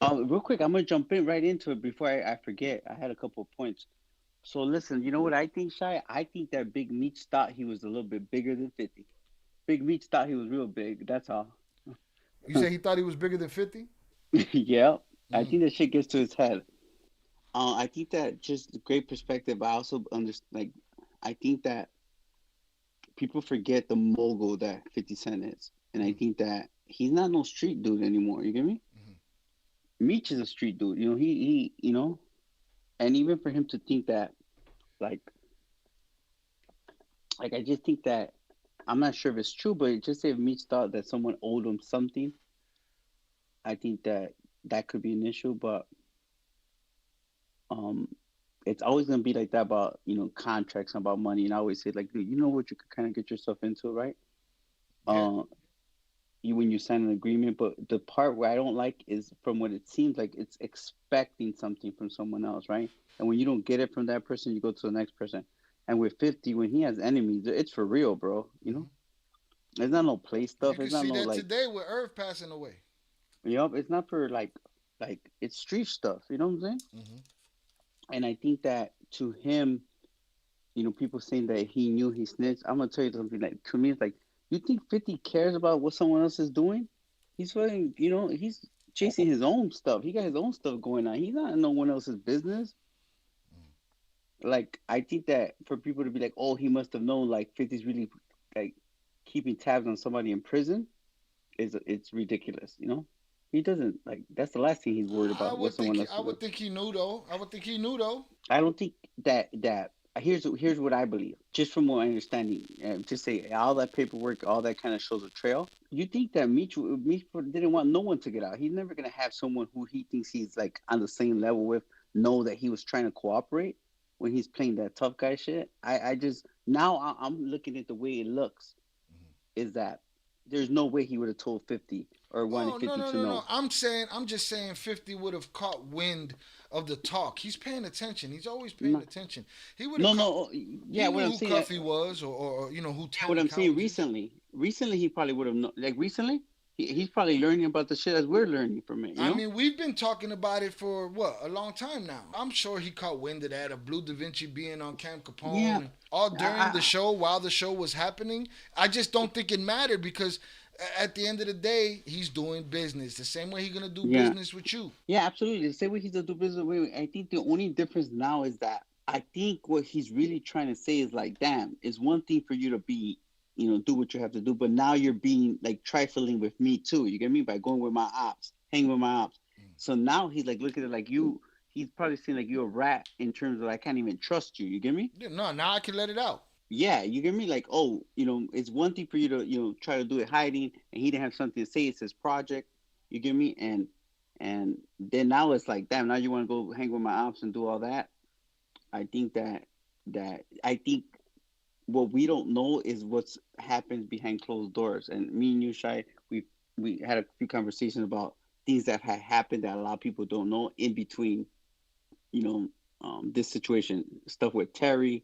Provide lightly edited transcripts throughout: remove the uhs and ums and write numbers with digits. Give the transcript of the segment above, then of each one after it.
Real quick, I'm gonna jump in right into it before I forget. I had a couple of points. So listen, you know what I think, Shy? I think that Big Meech thought he was a little bit bigger than 50. Big Meech thought he was real big. That's all. You say he thought he was bigger than 50? Yeah, I Mm. think that shit gets to his head. I think that just a great perspective. I also understand. Like, I think that people forget the mogul that 50 Cent is, and I Mm-hmm. think that he's not no street dude anymore. You get me? Mm-hmm. Meech is a street dude. And even for him to think that, like, I just think that I'm not sure if it's true, but just if Meech thought that someone owed him something, I think that that could be an issue. But um, it's always gonna be like that about contracts and about money. And I always say like, dude, you know what you could kind of get yourself into, right? Yeah. Uh, you when you sign an agreement. But the part where I don't like is from what it seems like it's expecting something from someone else, right? And when you don't get it from that person, you go to the next person. And with 50, when he has enemies, it's for real, bro. Mm-hmm. It's not no play You stuff. can It's not see no that like, today with Irv passing away. it's not for like it's street stuff. You know what I'm saying? Mm-hmm. And I think that to him, people saying that he knew he snitched. I'm gonna tell you something. Like to me, it's like you think 50 cares about what someone else is doing? He's fucking, he's chasing his own stuff. He got his own stuff going on. He's not in no one else's business. Like I think that for people to be like, oh, he must have known like 50's really like keeping tabs on somebody in prison is it's ridiculous. He doesn't like that's the last thing he's worried I about what would think someone he, else I is doing. would think he knew though. I would think he knew though. I don't think that here's what I believe, just from my understanding. Just say all that paperwork, all that kind of shows a trail. You think that Mitch didn't want no one to get out? He's never gonna have someone who he thinks he's like on the same level with know that he was trying to cooperate when he's playing that tough guy shit. I just now I'm looking at the way it looks is that there's no way he would have told 50 or wanted Oh no 50 no to no no! know. I'm just saying 50 would have caught wind of the talk. He's paying attention. He's always paying No, attention. He would have no, caught. no. He Yeah, what knew I'm who saying. Cuffy was, or who Yeah, what Tony I'm saying Collins is. recently he probably would have known. Like recently, he's probably learning about the shit as we're learning from it. I mean, we've been talking about it for what, a long time now. I'm sure he caught wind of that, of Blue Da Vinci being on Camp Yeah, Capone, all during the I, show, while the show was happening. I just don't think it mattered because at the end of the day, he's doing business the same way he's gonna do yeah, business with you. yeah, absolutely. The same way he's a do business way. I think the only difference now is that I think what he's really trying to say is like, damn, it's one thing for you to be, do what you have to do, but now you're being like trifling with me too. You get me by going with my ops, hanging with my ops. So now he's like looking at like you. He's probably saying like you're a rat in terms of I can't even trust you. You get me? Yeah, no, now I can let it out. Yeah, you get me? Like, oh, it's one thing for you to, try to do it hiding, and he didn't have something to say. It's his project. You get me? And then now it's like, damn, now you want to go hang with my ops and do all that. I think I think what we don't know is what's happens behind closed doors. And me and you, Shy, we had a few conversations about things that had happened that a lot of people don't know in between you know, this situation, stuff with Terry,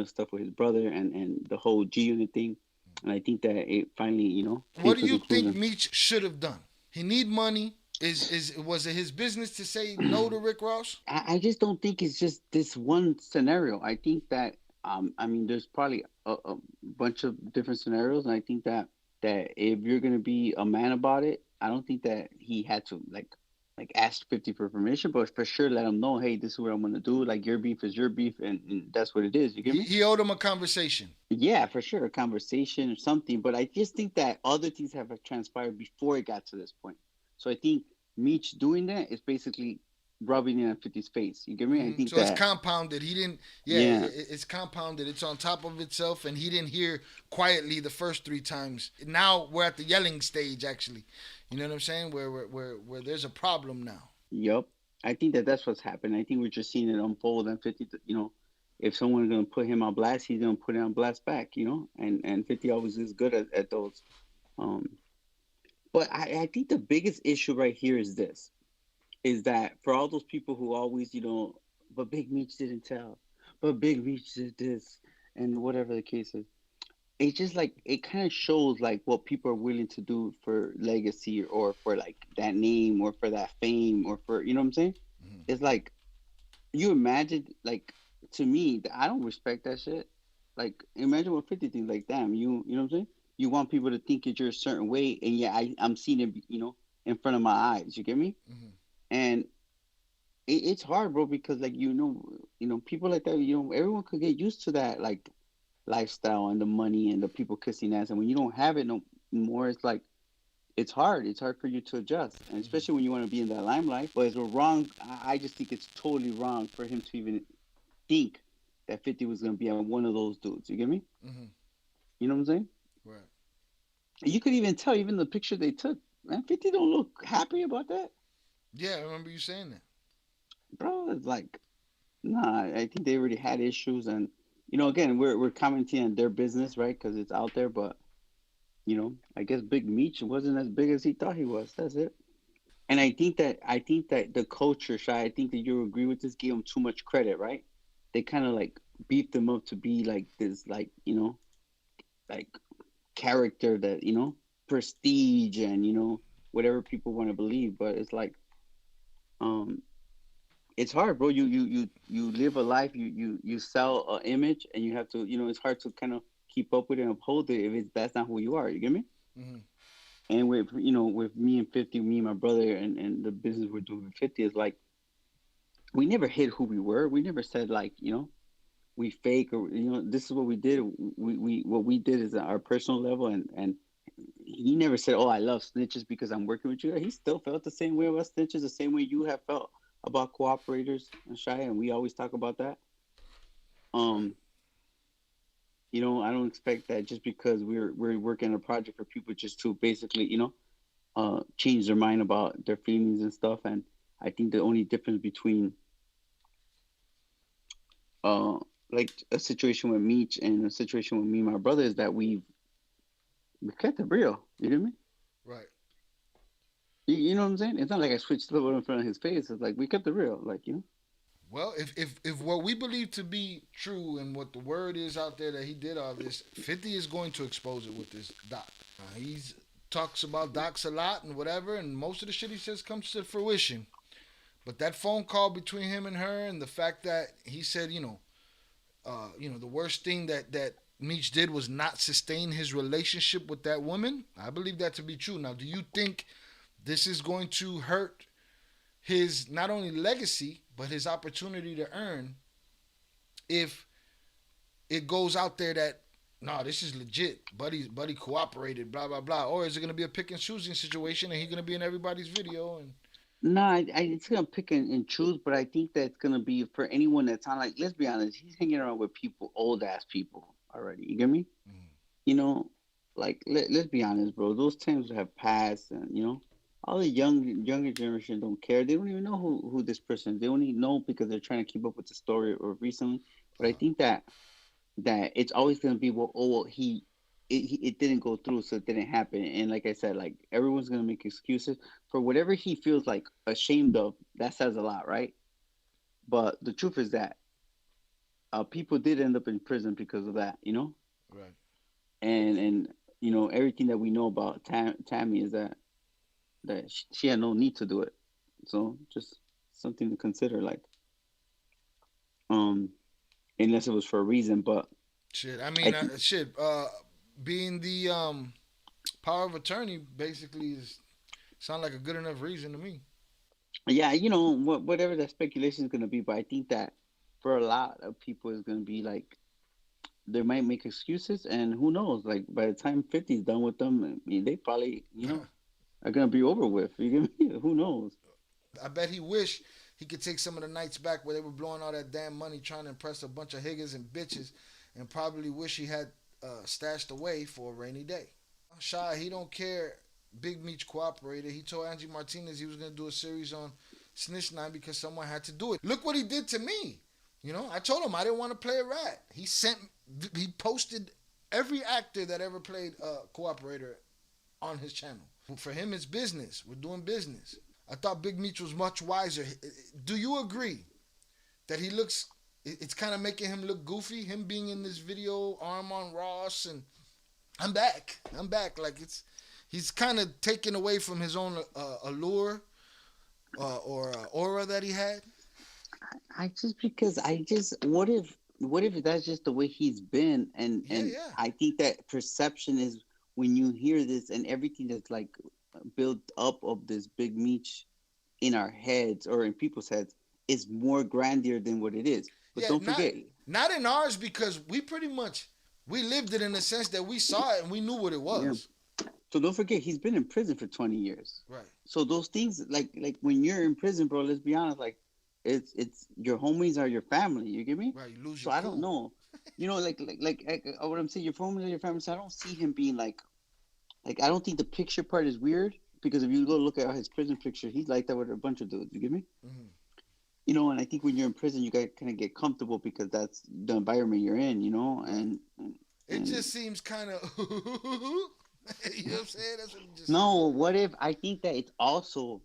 stuff with his brother, and the whole G Unit thing. And I think that it finally, came What do to a you think conclusion. Meech should have done? He need money. Is was it his business to say no to Rick Ross? I just don't think it's just this one scenario. I think that, I mean, there's probably a bunch of different scenarios, and I think that if you're gonna be a man about it, I don't think that he had to like ask 50 for permission, but for sure let him know, hey, this is what I'm gonna do. Like your beef is your beef, and that's what it is. You get me? He owed him a conversation. Yeah, for sure, a conversation or something. But I just think that other things have transpired before it got to this point. So I think Meech doing that is basically rubbing it in 50's face. You get me? I think So it's that, compounded. He didn't. Yeah, yeah, it's compounded. It's on top of itself, and he didn't hear quietly the first three times. Now we're at the yelling stage. Actually, you know what I'm saying? Where there's a problem now. yup. I think that that's what's happened. I think we're just seeing it unfold. And 50, if someone's gonna put him on blast, he's gonna put it on blast back. And 50 always is good at those. Um, but I think the biggest issue right here is that for all those people who always, but Big Meech didn't tell, but Big Meech did this, and whatever the case is. it's just like it kind of shows like what people are willing to do for legacy or for like that name or for that fame or for you know what I'm saying. Mm-hmm. It's like you imagine like to me I don't respect that shit. Like imagine what 50 things like damn you know what I'm saying. You want people to think that you're a certain way, and yeah, I'm seeing it in front of my eyes. You get me? Mm-hmm. And it's hard, bro, because like people like that. Everyone could get used to that like lifestyle and the money and the people kissing ass. And when you don't have it no more, it's like it's hard. It's hard for you to adjust, and Mm-hmm. especially when you want to be in that limelight. But it's wrong. I just think it's totally wrong for him to even think that 50 was gonna be one of those dudes. You get me? Mm-hmm. You know what I'm saying? Right. You could even tell, even the picture they took. Man, 50 don't look happy about that, Yeah, I remember you saying that. bro. It's like, nah. I think they already had issues, and again, we're commenting on their business, right? Because it's out there, but I guess Big Meech wasn't as big as he thought he was. That's it. And I think that the culture, Shy, I think that you agree with this, gave him too much credit, right? They kind of like beefed him up to be like this, like like character that prestige and whatever people want to believe. But it's like, um, it's hard, bro. You live a life, you sell an image, and you have to, it's hard to kind of keep up with it and uphold it if that's not who you are. You get me? Mm-hmm. And with me and 50, me and my brother and the business we're doing with 50 is like we never hid who we were. We never said like, we fake or this is what we did. We what we did is at our personal level, and he never said, "Oh, I love snitches because I'm working with you." He still felt the same way about snitches, the same way you have felt about cooperators and Shy, and we always talk about that. Right. Um, I don't expect that just because we're working on a project for people just to basically, change their mind about their feelings and stuff. And I think the only difference between uh like a situation with Meech and a situation with me and my brother is that we kept it real. You hear me? Right. You know what I'm saying? It's not like I switched the in front of his face. It's like we kept it real. Like Well, if what we believe to be true and what the word is out there that he did all this, 50 is going to expose it with this doc. He's talks about docs a lot and whatever, and most of the shit he says comes to fruition. But that phone call between him and her, and the fact that he said, the worst thing that Meech did was not sustain his relationship with that woman. I believe that to be true. Now, do you think this is going to hurt his not only legacy but his opportunity to earn if it goes out there that no, this is legit. Buddy cooperated, blah blah blah. Or is it gonna be a pick and choosing situation and he's gonna be in everybody's video and nah, it's gonna pick and choose, but I think that's gonna be for anyone that's on. Like, let's be honest, he's hanging around with people, old ass people already. You get me? mm, You know, like let's be honest, bro. Those times have passed, and all the younger generation don't care. They don't even know who this person is. They only know because they're trying to keep up with the story or recently. But I think that it's always gonna be, well, oh, well, it didn't go through, so it didn't happen. And like I said, like everyone's gonna make excuses for whatever he feels like ashamed of. That says a lot, right? But the truth is that people did end up in prison because of that, right. and everything that we know about Tammy is that she had no need to do it. So just something to consider, like um, unless it was for a reason. But Shit. I I mean, think, shit. Being the power of attorney basically is sound like a good enough reason to me. yeah, whatever that speculation is gonna be. But I think that for a lot of people, it's gonna be like they might make excuses, and who knows? Like by the time 50 is done with them, I mean, they probably are gonna be over with. You get me? Who knows? I bet he wish he could take some of the nights back where they were blowing all that damn money trying to impress a bunch of higgers and bitches, and probably wish he had stashed away for a rainy day. Shy, he don't care. Big Meech cooperated. He told Angie Martinez he was gonna do a series on Snitch Nine because someone had to do it. Look what he did to me. I told him I didn't want to play a rat. He posted every actor that ever played a cooperator on his channel. For him, it's business. We're doing business. I thought Big Meech was much wiser. Do you agree that he looks? It's kind of making him look goofy. Him being in this video, arm on Ross, and I'm back. I'm back. Like he's kind of taken away from his own allure or aura that he had. I just because I just what if that's just the way he's been, Yeah, and yeah, I think that perception is when you hear this and everything that's like built up of this big meech in our heads or in people's heads is more grandeur than what it is. But yeah. don't Not forget, not in ours because we pretty much we lived it in the sense that we saw it and we knew what it yeah. was. So don't forget he's been in prison for 20 years. Right. So those things like when you're in prison, bro, let's be honest, like it's your homies are your family. You get me? Right. You lose So your I don't cool. know. What I'm saying, your homies are your family. So I don't see him being like I don't think the picture part is weird because if you go look at his prison picture, he's like that with a bunch of dudes. You get me? Hmm. And I think when you're in prison, you got to kind of get comfortable because that's the environment you're in. Right. It And just seems kind of. You know what I'm saying? That's what it just seems no, like. what if I think that it's also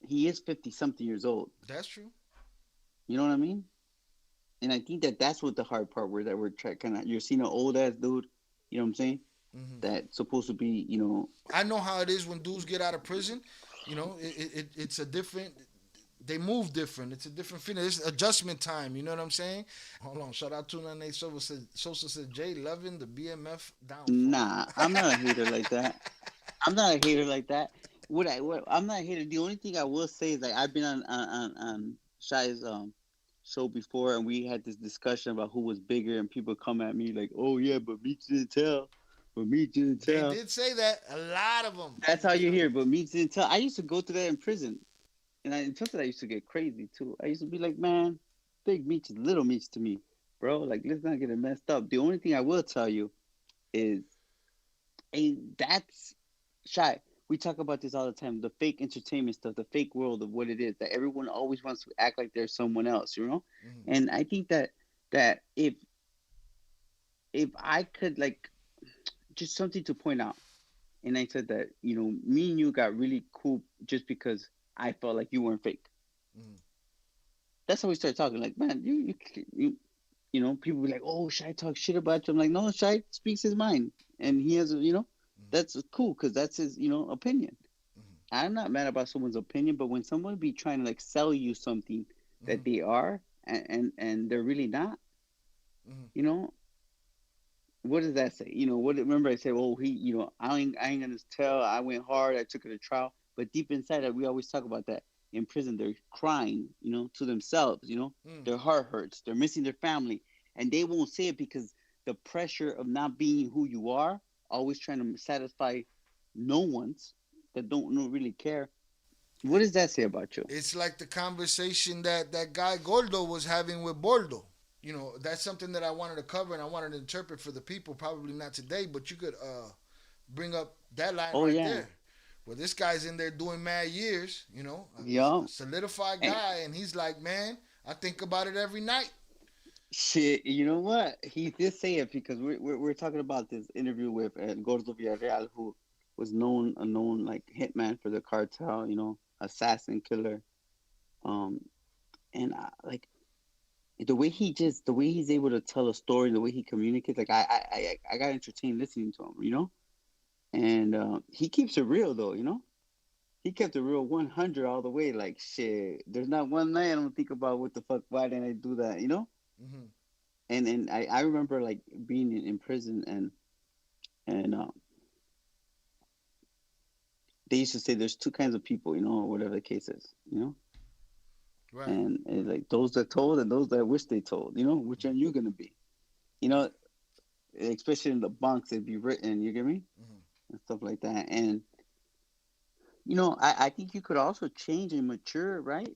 he is 50 something years old. That's true. You know what I mean? And I think that that's what the hard part where that we're trying kind of you're seeing an old ass dude. You know what I'm saying? Hmm. That's supposed to be I know how it is when dudes get out of prison. It's a different. They move different. It's a different feeling. It's adjustment time. You know what I'm saying? Hold on. Shout out to Nene Sosa said Jay loving the BMF downfall. nah. I'm not a hater like that. I'm not a hater like that. What I'm not a hater. The only thing I will say is like I've been on Shy's show before, and we had this discussion about who was bigger, and people come at me like, "Oh yeah, but Meech didn't tell, but Meech didn't They tell." did say that. A lot of them. That's how you hear, but Meech didn't tell. I used to go through that in prison, and in prison I used to get crazy too. I used to be like, "Man, Big Meech is little Meech to me, bro. Like let's not get it messed up." The only thing I will tell you is, and that's Shy. We talk about this all the time. The fake entertainment stuff, the fake world of what it is that everyone always wants to act like there's someone else, you know. Hmm. And I think that if I could like just something to point out, and I said that me and you got really cool just because I felt like you weren't fake. Hmm. That's how we started talking. Like, man, people be like, oh, Shy talk shit about you. I'm like, no, Shy speaks his mind, and he has that's cool because that's his opinion. Hmm. I'm not mad about someone's opinion, but when someone be trying to like sell you something Hmm. that they are and they're really not, Hmm. you know, what does that say? What remember I said, oh he, I ain't gonna tell, I went hard, I took it to trial. But deep inside that we always talk about that in prison, they're crying, to themselves, Hmm. their heart hurts, they're missing their family, and they won't say it because the pressure of not being who you are, always trying to satisfy no one's that don't really care. What does that say about you? It's like the conversation that guy Gordo was having with Bordo. That's something that I wanted to cover and I wanted to interpret for the people. Probably not today, but you could bring up that line Oh right yeah, there. Where this guy's in there doing mad years, a yeah. solidified And guy, and he's like, man, I think about it every night. shit, you know what? He did say it because we're talking about this interview with Gordo Villarreal, who was a known like hitman for the cartel, assassin killer. Um, and like the way he's able to tell a story, the way he communicates, like I got entertained listening to him. And he keeps it real though. He kept it real 100 all the way. Like shit, there's not one night I don't think about what the fuck. Why didn't I do that? Hmm. And I remember like being in prison and they used to say there's two kinds of people, whatever the case is. Right. And like those that told and those that wish they told. Which one you gonna be? You know, especially in the bunks, it'd be written. You get me? Hmm. And stuff like that. And I think you could also change and mature, right?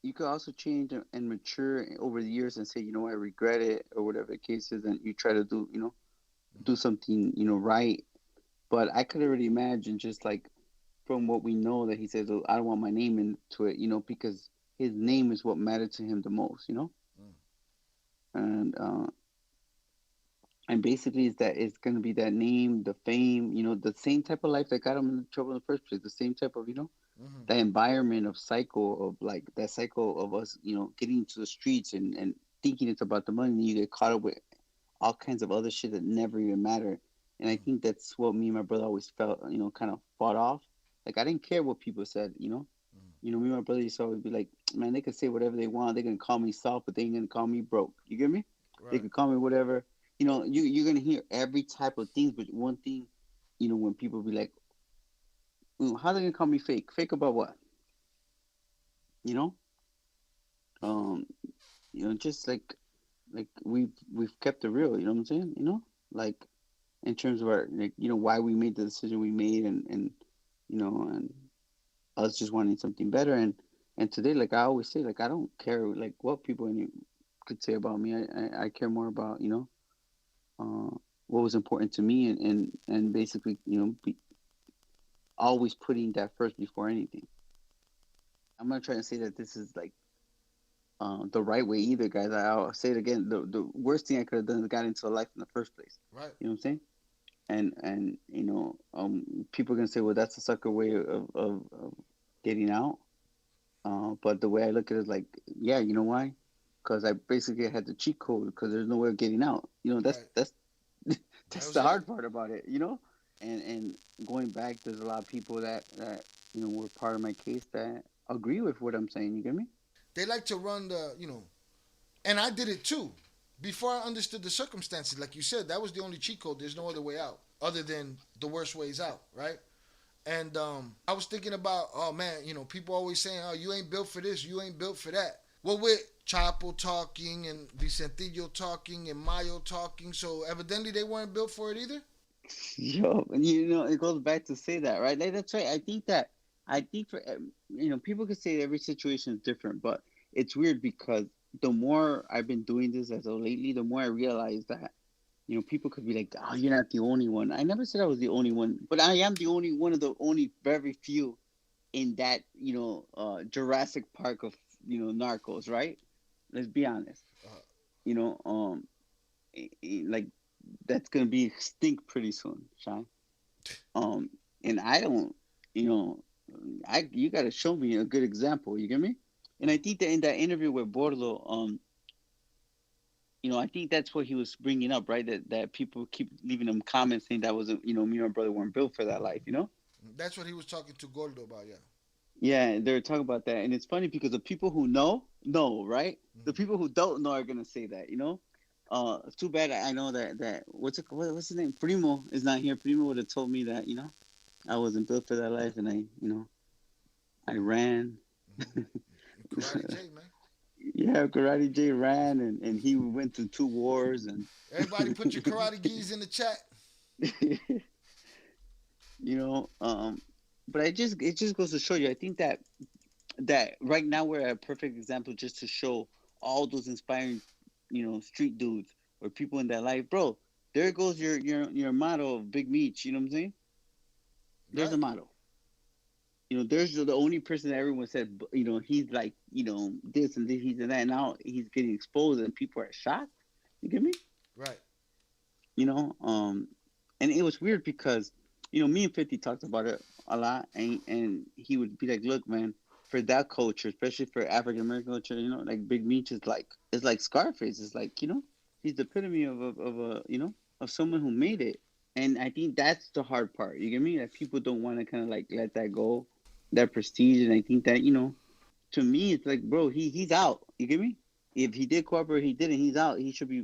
You could also change and mature over the years and say, I regret it or whatever the case is, and you try to do something, right. But I could already imagine just like from what we know that he says, oh, I don't want my name into it, because his name is what mattered to him the most. Hmm. And basically it's gonna be that name, the fame, the same type of life that got him in trouble in the first place, the same type of Hmm. that environment of cycle of like that cycle of us, getting into the streets and thinking it's about the money, and you get caught up with all kinds of other shit that never even matter. And I think that's what me and my brother always felt, kind of fought off. Like I didn't care what people said, me and my brother used to always be like, man, they can say whatever they want. They're gonna call me soft, but they ain't gonna call me broke. You get me? They Right. can call me whatever. You're gonna hear every type of things, but one thing, when people be like, how they gonna call me fake? Fake about what? You know? Um, just like we've kept it real. You know what I'm saying? Like in terms of our like why we made the decision we made, and us just wanting something better. And today, like I always say, like I don't care like what people could say about me. I care more about uh, what was important to me, and basically always putting that first before anything. I'm not trying to say that this is like the right way either, guys. I'll say it again. The worst thing I could have done is got into life in the first place. Right. You know what I'm saying? And people are gonna say, well, that's a sucker way of getting out. But the way I look at it is like, yeah, you know why? Because I basically had the cheat code because there's no way of getting out. That's Right. that's That that's was the it. hard part about it. And going back, there's a lot of people that were part of my case that agree with what I'm saying. You get me? They like to run and I did it too. Before I understood the circumstances, like you said, that was the only cheat code. There's no other way out other than the worst ways out, right? And I was thinking about, oh man, people always saying, oh, you ain't built for this, you ain't built for that. Well, with Chapo talking and Vicentillo talking and Mayo talking, so evidently they weren't built for it either. Yo, it goes back to say that, right? Like, that's right. I think for people could say every situation is different, but it's weird because the more I've been doing this as of lately, the more I realize that people could be like, "Oh, you're not the only one." I never said I was the only one, but I am the only one of the only very few in that Jurassic Park of narcos, right? Let's be honest. Uh, You know, like that's gonna be extinct pretty soon, Sean. Um, and I don't, you know, you got to show me a good example. You get me? And I think that in that interview with Borlo, I think that's what he was bringing up, right? That people keep leaving him comments saying that wasn't, me and my brother weren't built for that life. that's what he was talking to Gordo about, yeah. Yeah, they were talking about that, and it's funny because the people who know, right? The Mm-hmm. people who don't know are gonna say that. Too bad I know that what's his name? Primo is not here. Primo would have told me that I wasn't built for that life, and I ran. Karate J, man. Yeah, Karate J ran, and he went to two wars, and Everybody put your karate gis in the chat. you know, um, but it just goes to show you. I think that right now we're a perfect example just to show all those inspiring, street dudes or people in that life, bro. There goes your motto of Big Meech. You know what I'm saying? There's a Right. motto. There's the only person that everyone said, he's like, this and this, he's and that. Now he's getting exposed and people are shocked. You get me? Right. You know, um, and it was weird because, me and 50 talked about it a lot, and he would be like, look, man, for that culture, especially for African American culture, like Big Meech is like Scarface. It's like, he's the epitome of someone who made it. And I think that's the hard part. You get me? That people don't want to kind of like let that go, that prestige. And I think that, to me, it's like, bro, he's out. You get me? If he did cooperate, he didn't. He's out. He should be,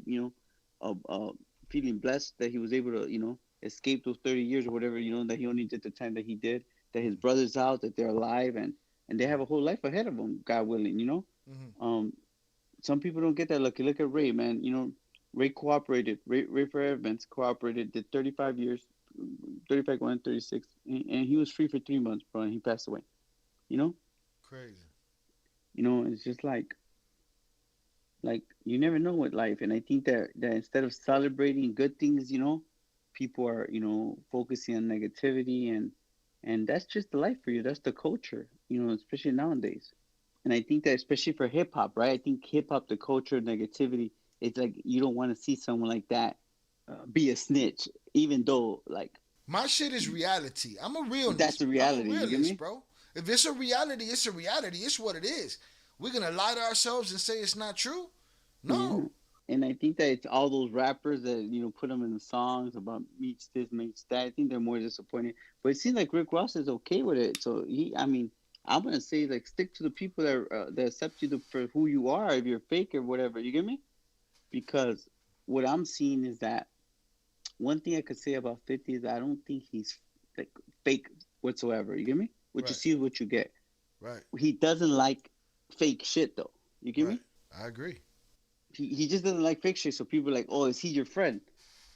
feeling blessed that he was able to, escape those 30 years or whatever. That he only did the time that he did. That his brother's out, that they're alive, and they have a whole life ahead of them, God willing. Mm-hmm. Um, some people don't get that lucky. Look at Ray, man. Ray cooperated. Ray for Evans cooperated. Did 35 years, 35 going 36, and he was free for 3 months, bro. And he passed away. You know, Crazy. it's just like you never know with life, and I think that instead of celebrating good things, people are focusing on negativity, and that's just the life for you. That's the culture, especially nowadays. And I think that especially for hip hop, right? I think hip hop, the culture, negativity, it's like you don't want to see someone like that be a snitch, even though like My shit is reality. I'm a that's realist. the I'm a reality. You get realist, me? bro. If it's a reality, it's a reality. It's what it is. We're gonna lie to ourselves and say it's not true? Yeah. No. And I think that it's all those rappers that put them in the songs about Meech this, Meech that. I think they're more disappointed. But it seems like Rick Ross is okay with it. So I mean, I'm gonna say like stick to the people that accept you for who you are. If you're fake or whatever, you get me? Because what I'm seeing is that one thing I could say about 50 is I don't think he's like fake whatsoever. You get me? What you Right. see is what you get. Right. He doesn't like fake shit though. You get Right. me? I agree. He just doesn't like fake shit. So people are like, oh, is he your friend?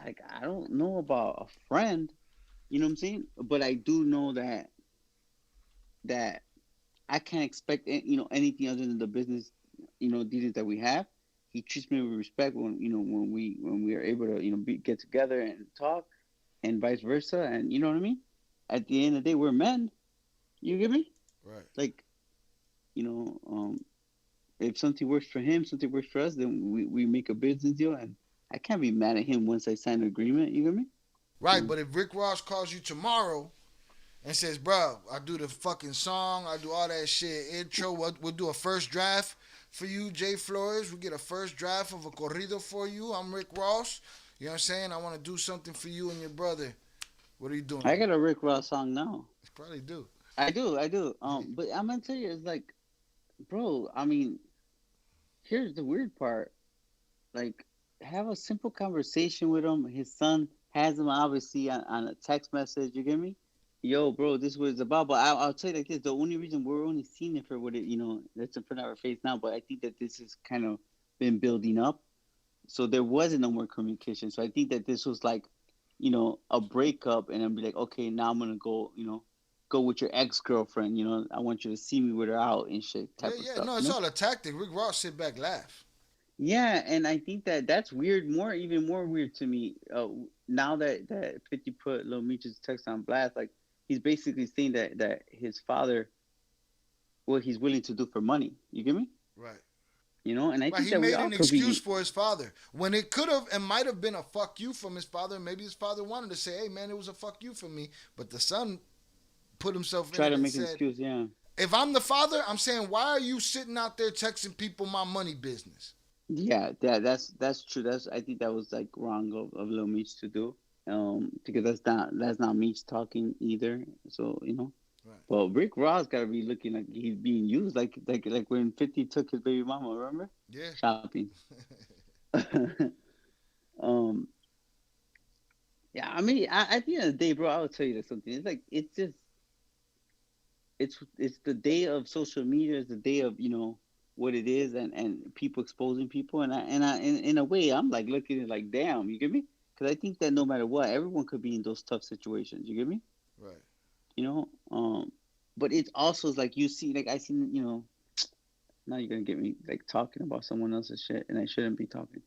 Like I don't know about a friend. You know what I'm saying? But I do know that I can't expect anything other than the business dealings that we have. He treats me with respect when we are able to get together and talk, and vice versa. And you know what I mean? At the end of the day, we're men. You get me? Right. Like, you know, um, if something works for him, something works for us, then we make a business deal. And I can't be mad at him once I sign an agreement. You get me? Right. So But if Rick Ross calls you tomorrow and says, "Bro, I do the fucking song, I do all that shit, intro. We'll do a first draft for you, Jay Flores. We get a first draft of a corrido for you. I'm Rick Ross. You know what I'm saying? I want to do something for you and your brother. What are you I doing?" got a Rick Ross song now. You probably do. I do. But I'm gonna tell you, it's like, bro. I mean, here's the weird part. Like, have a simple conversation with him. His son has him obviously on a text message. You get me? Yo, bro, this is what it's about. But I'll tell you like this: the only reason we're only seeing it for what that's in front of our face now. But I think that this has kind of been building up. So there wasn't no more communication. So I think that this was like, a breakup, and then be like, okay, now I'm gonna go with your ex girlfriend. I want you to see me with her out and shit Yeah, type of yeah. stuff. No, it's all a tactic. Rick Ross sit back, laugh. Yeah, and I think that that's weird, even more weird to me. Now that 50 put Lil Meech's text on blast, like he's basically saying that his father, what he's willing to do for money. You get me? Right. And I Right. think He that we made all an could excuse be for his father when it could have and might have been a fuck you from his father. Maybe his father wanted to say, "Hey, man, it was a fuck you for me," but the son put himself in try it to and make an said, excuse. Yeah, "If I'm the father, I'm saying, why are you sitting out there texting people my money business?" yeah, that's true. I think that was like wrong of Lil Meech to do. Because that's not Meech talking either. So Right. Well, Rick Ross gotta be looking like he's being used, like when 50 took his baby mama, remember? Yeah. Shopping. um, yeah, I mean, at the end of the day, bro, I will tell you this something. It's like it's the day of social media. It's the day of what it is, and people exposing people, and in a way, I'm like looking at it like, damn, you get me? Because I think that no matter what, everyone could be in those tough situations. You get me? Right. You know, but it's also like you see, like I see, now you're gonna get me like talking about someone else's shit, and I shouldn't be talking.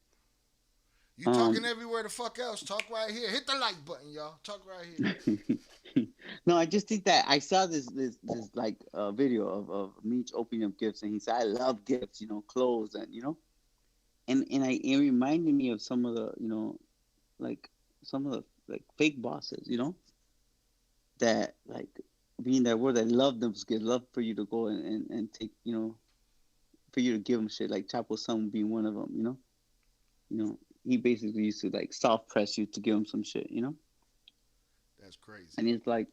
You talking Um, everywhere the fuck else. Talk right here. Hit the like button, y'all. Talk right here. no, I just think that I saw this like video of Meech opening up gifts, and he said, "I love gifts, clothes, and it reminded me of some of the like some of the like fake bosses, that like being that word, I love them gifts, love for you to go and take, for you to give them shit, like Chapo's son being one of them, you know, he basically used to like soft press you to give him some shit, That's crazy. and it's like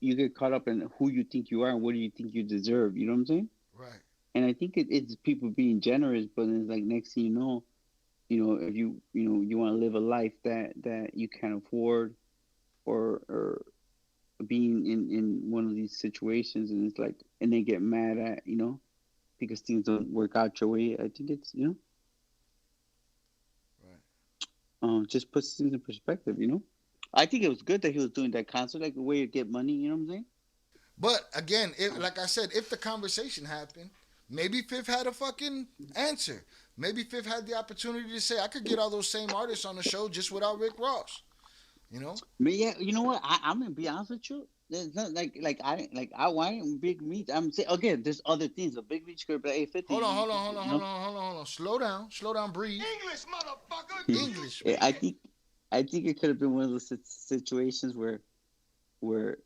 you get caught up in who you think you are and what do you think you deserve, you know what I'm saying? Right. And I think it's people being generous, but it's like next thing if you want to live a life that you can afford, or being in one of these situations, and it's like, and they get mad at because things don't work out your way. I think it's Right. just puts things in perspective. I think it was good that he was doing that concert, like a way to get money. You know what I'm saying? But again, like I said, if the conversation happened, maybe Fifth had a fucking answer. Maybe Fifth had the opportunity to say, "I could get all those same artists on the show just without Rick Ross." You know? But yeah, you know what? I'm gonna be honest with you. There's not I want Big Meat. I'm saying again, there's other things. A Big Meat could be like, hey, 50. Hold on, You hold on, could, hold on, hold on, hold on, hold on. Slow down, breathe. English, motherfucker, do you English. speak I it? think I think it could have been one of those situations where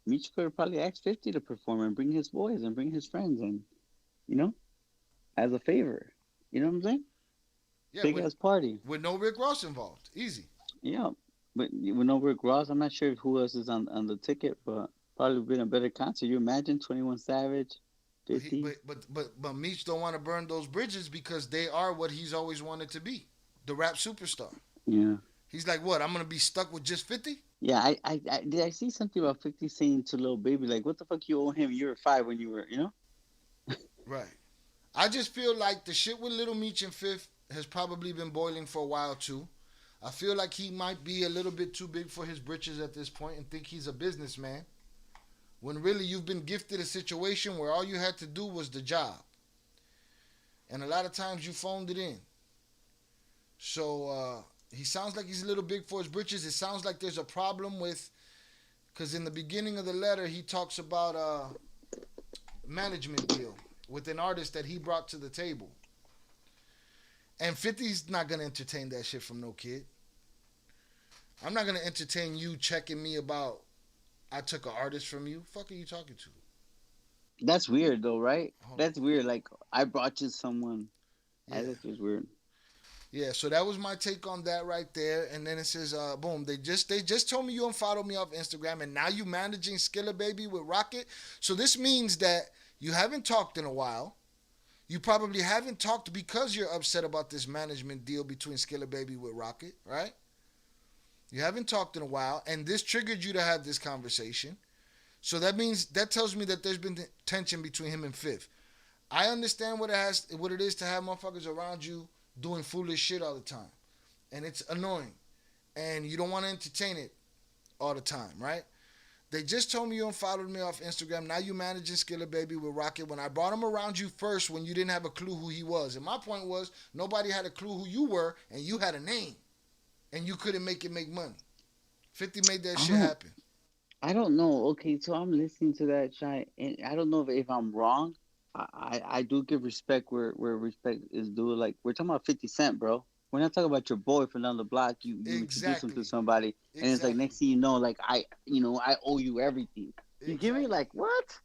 Mitch could have probably asked 50 to perform and bring his boys and bring his friends and you know as a favor. You know what I'm saying? Yeah, Big ass party. with no Rick Ross involved. Easy. Yeah, but with no Rick Ross, I'm not sure who else is on the ticket, but probably been a better concert. You imagine 21 Savage, But he 50. but Meech don't want to burn those bridges because they are what he's always wanted to be, the rap superstar. Yeah. He's like, what? I'm gonna be stuck with just 50? Yeah, did I see something about 50 saying to Lil Baby like, "What the fuck you owe him? You were five when you were, you know." Right. I just feel like the shit with Little Meech and Fifth has probably been boiling for a while too. I feel like he might be a little bit too big for his britches at this point and think he's a businessman. When really you've been gifted a situation where all you had to do was the job. And a lot of times you phoned it in. So he sounds like he's a little big for his britches. It sounds like there's a problem with, because in the beginning of the letter he talks about a management deal with an artist that he brought to the table. And 50's not going to entertain that shit from no kid. I'm not going to entertain you checking me about I took an artist from you. Fuck are you talking to? That's weird though, right? Hold on. That's weird. Like I brought you someone. Yeah. That's just weird. Yeah, so that was my take on that right there. And then it says, boom, they just told me you unfollowed me off Instagram and now you managing Skilla Baby with Rocket. So this means that you haven't talked in a while. You probably haven't talked because you're upset about this management deal between Skilla Baby with Rocket, right? You haven't talked in a while, and this triggered you to have this conversation. So that tells me that there's been tension between him and Fifth. I understand what it is to have motherfuckers around you doing foolish shit all the time, and it's annoying, and you don't want to entertain it all the time, right? They just told me you unfollowed me off Instagram. Now you managing Skilla Baby with Rocket. When I brought him around you first, when you didn't have a clue who he was, and my point was nobody had a clue who you were, and you had a name, and you couldn't make it make money. 50 made that I shit don't. happen. I don't know. Okay, so I'm listening to that shy, and I don't know if I'm wrong. I do give respect where respect is due. Like we're talking about 50 Cent, bro. We're not talking about your boy from down the block. You introduce him to Exactly. somebody, and it's like Exactly. next thing you know, like I owe you everything. You give me Exactly. like what,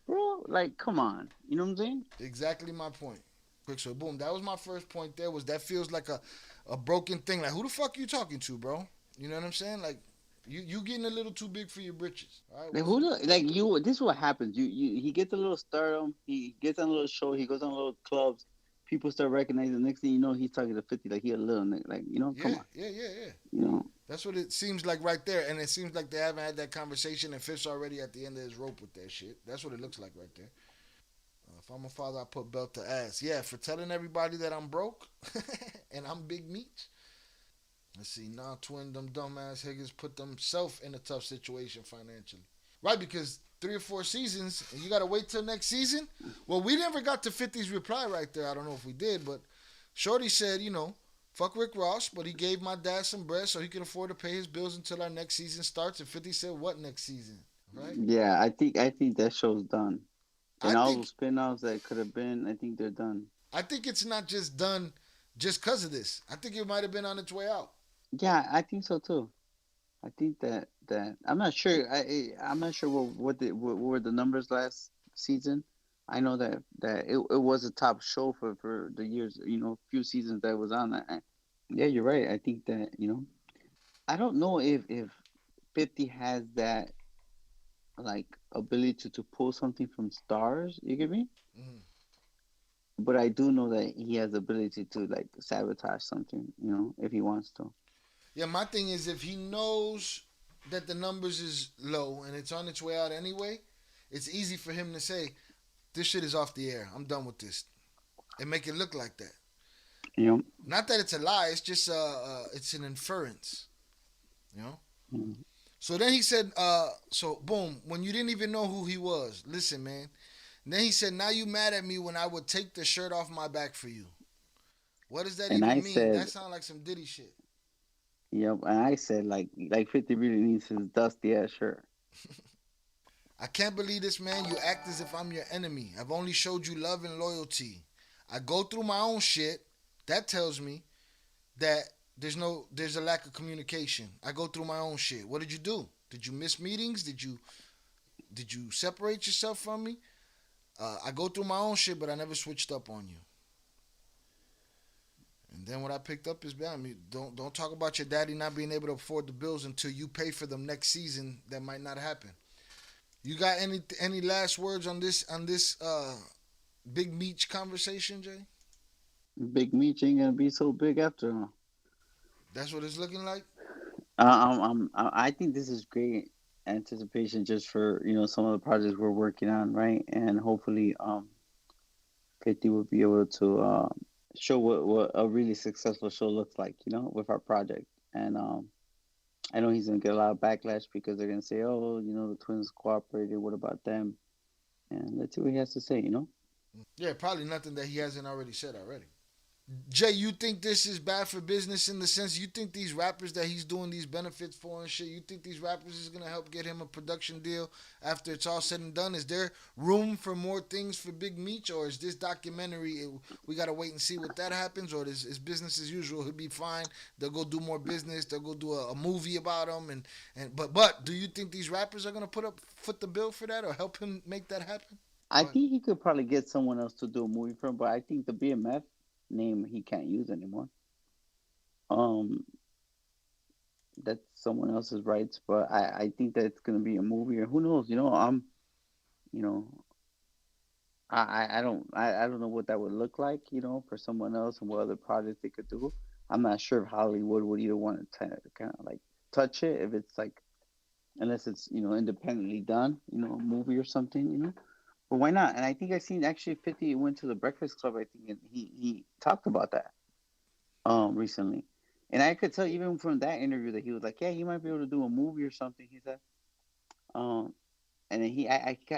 bro? Like come on, you know what I'm saying? Exactly my point. Quick, so boom, that was my first point there, was that feels like a broken thing. Like who the fuck you talking to, bro? You know what I'm saying? Like you getting a little too big for your britches. All right, Like what's like you? This is what happens. He gets a little stardom. He gets on a little show. He goes on little clubs. People start recognizing. The next thing you know, he's talking to 50 like he a little nigga. Like come yeah, on, yeah, yeah, yeah. you know. That's what it seems like right there, and it seems like they haven't had that conversation, and Fifth's already at the end of his rope with that shit. That's what it looks like right there. If I'm a father, I put belt to ass. Yeah, for telling everybody that I'm broke and I'm Big Meech. Let's see, now twin them dumbass Higgins put themselves in a tough situation financially. Right, because 3 or 4 seasons, and you gotta wait till next season. Well, we never got to 50's reply right there. I don't know if we did, but Shorty said, fuck Rick Ross, but he gave my dad some bread so he could afford to pay his bills until our next season starts. And 50 said, what next season? Right? Yeah, I think that show's done. I And all those think spin-offs that could have been, I think they're done. I think it's not just done just because of this. I think it might have been on its way out. Yeah, I think so too. I think that I'm not sure. I'm not sure what were the numbers last season. I know that it was a top show for the years, few seasons that was on. Yeah, you're right. I think that I don't know if 50 has that like ability to pull something from stars. You get me? Mm-hmm. But I do know that he has the ability to like sabotage something, if he wants to. Yeah, my thing is if he knows that the numbers is low and it's on its way out anyway, it's easy for him to say, this shit is off the air. I'm done with this. And make it look like that. You know. Not that it's a lie, it's just it's an inference. You know? Mhm. So then he said, so boom, when you didn't even know who he was, listen, man. And then he said, now you mad at me when I would take the shirt off my back for you. What does that And I even mean? said, That sounds like some Diddy shit. yep. And I said, like 50 really needs his dusty ass shirt. I can't believe this, man. You act as if I'm your enemy. I've only showed you love and loyalty. I go through my own shit. That tells me that there's a lack of communication. I go through my own shit. What did you do? Did you miss meetings? Did you separate yourself from me? I go through my own shit, but I never switched up on you. And then what I picked up is, man, I mean, don't talk about your daddy not being able to afford the bills until you pay for them next season. That might not happen. You got any last words on this Big Meech conversation, Jay? Big Meech ain't gonna be so big after all. That's what it's looking like. I think this is great anticipation just for some of the projects we're working on, right? And hopefully, 50 will be able to show what a really successful show looks like, with our project. And I know he's gonna get a lot of backlash because they're gonna say, "Oh, the twins cooperated. What about them?" And let's see what he has to say. Yeah, probably nothing that he hasn't already said already. Jay, you think this is bad for business in the sense you think these rappers that he's doing these benefits for and shit, you think these rappers is gonna help get him a production deal after it's all said and done? Is there room for more things for Big Meech, or is this documentary we gotta wait and see what that happens, or is business as usual? He'll be fine. They'll go do more business. They'll go do a movie about him, and but do you think these rappers are gonna foot the bill for that or help him make that happen? I Go ahead. think he could probably get someone else to do a movie for him, but I think the BMF name he can't use anymore. Um, that's someone else's rights, but I think that it's gonna be a movie, or who knows? You know, I don't know what that would look like, for someone else and what other projects they could do. I'm not sure if Hollywood would either want to kind of like touch it if it's like unless it's independently done, a movie or something. But why not? And I think I seen actually 50 went to the Breakfast Club. I think and he talked about that recently, and I could tell even from that interview that he was like, yeah, he might be able to do a movie or something. He said, um, and then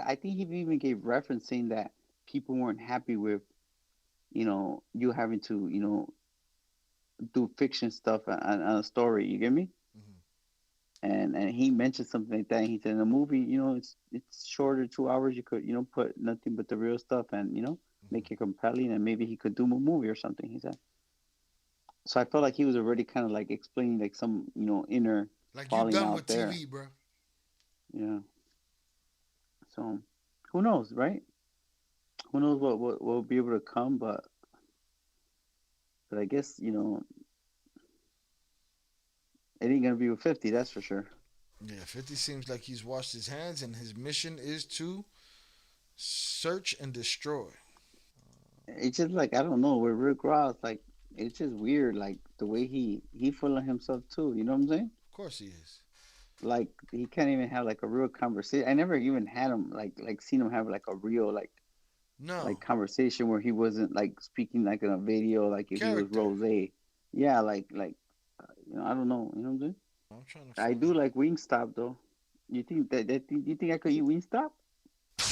I think he even gave reference saying that people weren't happy with you having to do fiction stuff on a story. You get me? Mhm. And he mentioned something like that. And he said in a movie, it's shorter, 2 hours. You could put nothing but the real stuff and Mhm. make it compelling, and maybe he could do a movie or something. He said. So I felt like he was already kind of like explaining like some inner Like you falling done out with there. TV, bro. Yeah. So who knows, right? Who knows what will be able to come, but I guess it ain't gonna be with 50. That's for sure. Yeah, 50 seems like he's washed his hands and his mission is to search and destroy. It's just like I don't know with Rick Ross, like it's just weird, like the way he full of himself too. You know what I'm saying? Of course he is. Like he can't even have like a real conversation. I never even had him like seen him have like a real like No. conversation where he wasn't like speaking like in a video like if he was Character. Rose. Yeah, I don't know. You know what I'm saying? I'm trying to I do find. like Wingstop though. You think you think I could eat Wingstop? You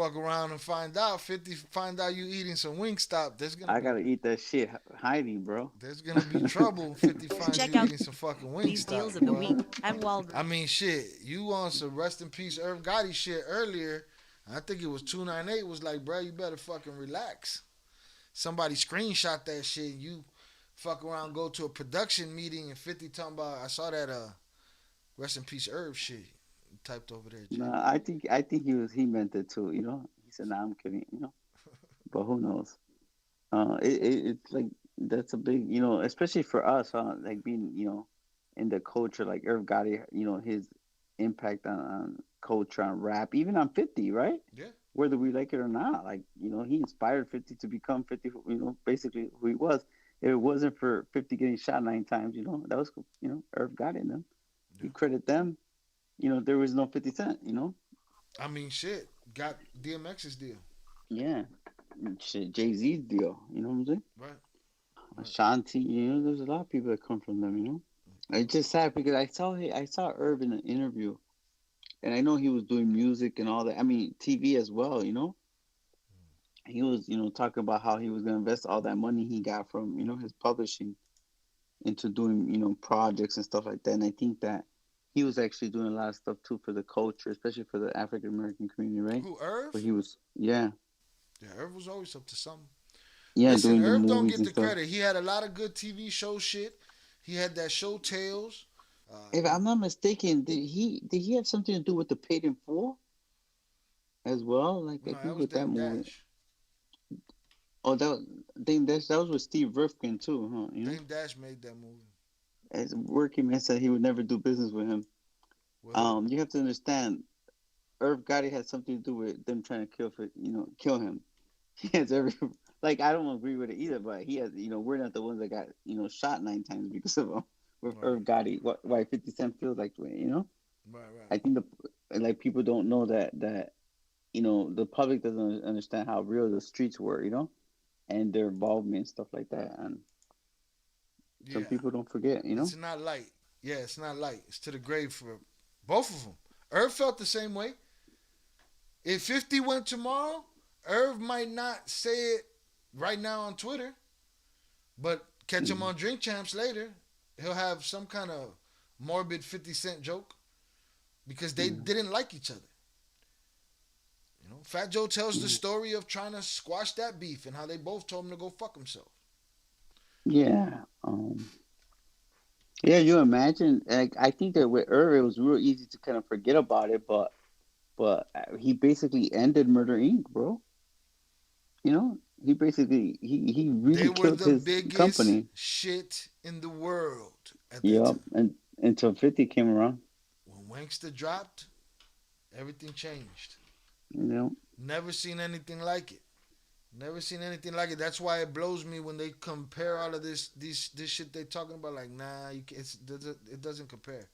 fuck around and find out. 50 find out you eating some Wingstop. I gotta eat that shit hiding, bro. There's gonna be trouble. 50 To finds check you out eating some fucking these deals Wingstop, of the boy. week at Walgreens. I mean, shit. You on some rest in peace Irv Gotti shit earlier. I think it was 298 was like, bro, you better fucking relax. Somebody screenshot that shit. You fuck around, go to a production meeting, and 50 talking about, I saw that rest in peace Irv shit. You typed over there, Jay. Nah, I think he meant it too. He said, "Nah, I'm kidding." But who knows? It's like that's a big especially for us, huh? Like being in the culture, like Irv Gotti, his impact on culture, on rap, even on 50, right? Yeah. Whether we like it or not, like he inspired 50 to become 50. Basically who he was. If it wasn't for 50 getting shot 9 times, that was Irv Gotti and them. Yeah. You credit them. There was no 50 Cent. I mean, shit. Got DMX's deal. Yeah, shit, Jay Z's deal. You know what I'm saying? Right. Right. Ashanti. There's a lot of people that come from them. It's just sad because I saw Irv in an interview, and I know he was doing music and all that. I mean, TV as well. He was talking about how he was gonna invest all that money he got from his publishing into doing projects and stuff like that. And I think that he was actually doing a lot of stuff too for the culture, especially for the African American community, right? Who, Where Irv? he was, yeah, Yeah, Irv was always up to something. yeah, Listen, doing the Irv don't movies get and the stuff. credit. He had a lot of good TV show shit. He had that show Tales. If You know, I'm not mistaken, did he have something to do with the Paid in Full as well? Like I no, that think was with that Dame movie. Dash. Oh, I think that was with Steve Rifkin too, huh? You know, Dame Dash made that movie. as working man said he would never do business with him. With who? You have to understand, Irv Gotti had something to do with them trying to kill him. He has every like I don't agree with it either, but he has we're not the ones that got shot 9 times because of him with Right, Irv Gotti. Why 50 Cent feels like right, right. I think the like people don't know that the public doesn't understand how real the streets were, and their involvement and stuff like that, and some Yeah, people don't forget. it's not light. Yeah, it's not light. It's to the grave for both of them. Irv felt the same way. If 50 went tomorrow, Irv might not say it right now on Twitter, but catch him Mm. on Drink Champs later. He'll have some kind of morbid 50 Cent joke because they Yeah. didn't like each other. Fat Joe tells the story of trying to squash that beef and how they both told him to go fuck himself. Yeah. Yeah, you imagine like I think that with Irv it was real easy to kind of forget about it, but he basically ended Murder Inc., bro. He basically he They really were killed the his biggest company. shit in the world at that Yep, time. and until 50 came around, When Wankster dropped, everything changed. you know. Never seen anything like it. Never seen anything like it. That's why it blows me when they compare all of this shit they talking about. Like, nah, it doesn't compare.